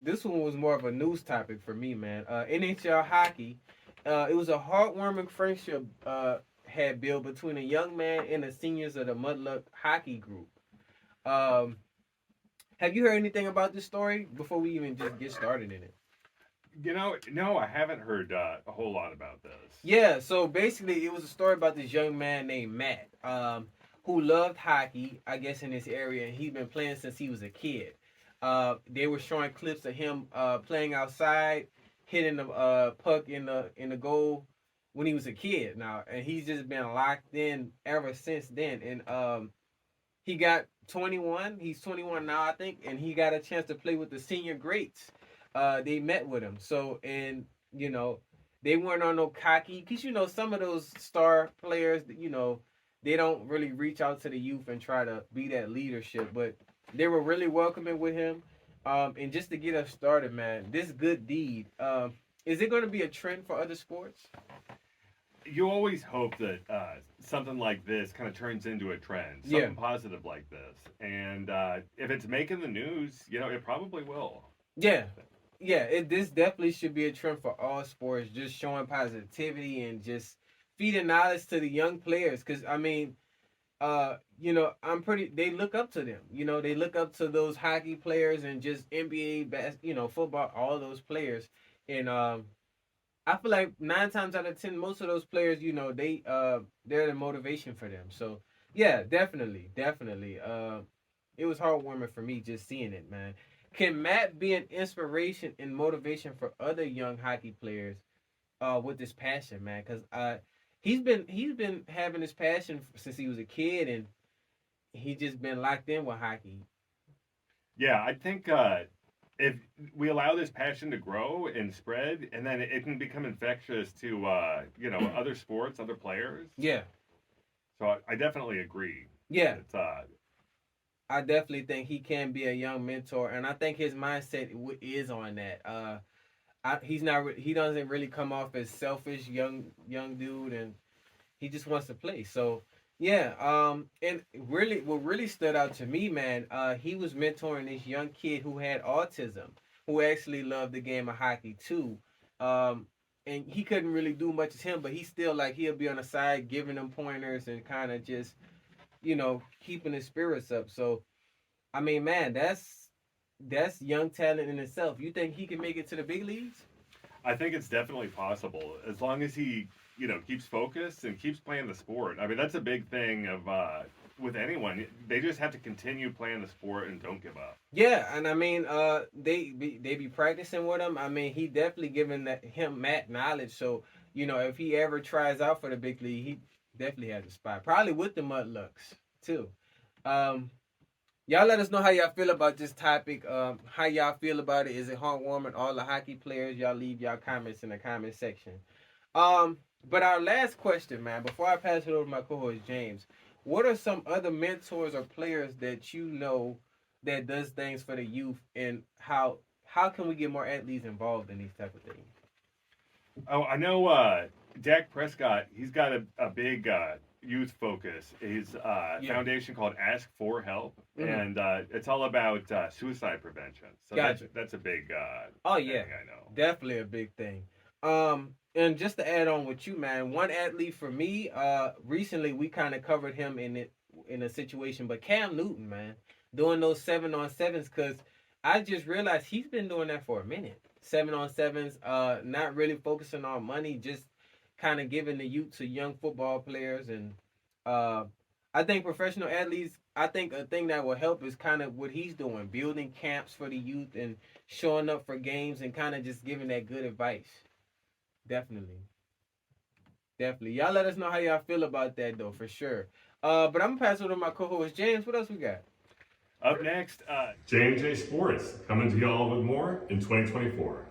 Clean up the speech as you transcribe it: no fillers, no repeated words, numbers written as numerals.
this one was more of a news topic for me, man. NHL hockey. It was a heartwarming friendship had built between a young man and the seniors of the Mudluck hockey group. Um, have you heard anything about this story before we even just get started in it? No, I haven't heard a whole lot about this. Yeah, so basically, it was a story about this young man named Matt, who loved hockey, I guess, in this area, and he'd been playing since he was a kid. They were showing clips of him playing outside, hitting the puck in the goal when he was a kid. Now, and he's just been locked in ever since then. And he got 21. He's 21 now, I think, and he got a chance to play with the senior greats. They met with him. So, and you know, they weren't on no cocky, because some of those star players, they don't really reach out to the youth and try to be that leadership. But they were really welcoming with him. And just to get us started, man, this good deed. Is it going to be a trend for other sports? You always hope that something like this kind of turns into a trend, Yeah. something positive like this. And if it's making the news, it probably will. Yeah, yeah. This definitely should be a trend for all sports, just showing positivity and just feeding knowledge to the young players. Because I mean, I'm pretty. They look up to them. They look up to those hockey players and just NBA, football, all those players. And I feel like 9 times out of 10, most of those players, they're the motivation for them. So yeah, definitely, definitely. It was heartwarming for me just seeing it, man. Can Matt be an inspiration and motivation for other young hockey players with this passion, man? Because he's been having this passion since he was a kid, and he just been locked in with hockey. Yeah, I think if we allow this passion to grow and spread, and then it can become infectious to other sports, other players. Yeah, So I definitely agree. yeah. It's I definitely think he can be a young mentor, and I think his mindset is on that. He's not. He doesn't really come off as selfish young dude, and he just wants to play. So yeah. And really, what really stood out to me, man, he was mentoring this young kid who had autism, who actually loved the game of hockey too. And he couldn't really do much as him, but he still like he'll be on the side giving them pointers and kind of just keeping his spirits up. So I mean, man, that's young talent in itself. You think he can make it to the big leagues? I think it's definitely possible as long as he keeps focused and keeps playing the sport. I mean, that's a big thing of with anyone. They just have to continue playing the sport and don't give up. Yeah, and I mean, they be practicing with him. I mean, he definitely giving him Matt knowledge. So if he ever tries out for the big league, he definitely has a spot. Probably with the Mudlucks too. Um, Y'all let us know how y'all feel about this topic. How y'all feel about it? Is it heartwarming? All the hockey players, y'all leave y'all comments in the comment section. But our last question, man, before I pass it over to my co-host James, what are some other mentors or players that that does things for the youth, and how can we get more athletes involved in these type of things? Oh, I know Dak Prescott. He's got a big youth focus. His Yeah. foundation called Ask for Help, Mm-hmm. and it's all about suicide prevention. So Gotcha. that's a big Oh thing yeah, I know. definitely a big thing. And just to add on with you, man, one athlete for me, recently we kind of covered him in a situation, but Cam Newton, man, doing those 7-on-7s, because I just realized he's been doing that for a minute. 7-on-7s, not really focusing on money, just kind of giving the youth to young football players, and uh, I think professional athletes. I think a thing that will help is kind of what he's doing, building camps for the youth and showing up for games and kind of just giving that good advice. Definitely, definitely. Y'all let us know how y'all feel about that though, for sure. But I'm gonna pass it to my co-host James. What else we got? Up next, J&J Sports coming to y'all with more in 2024.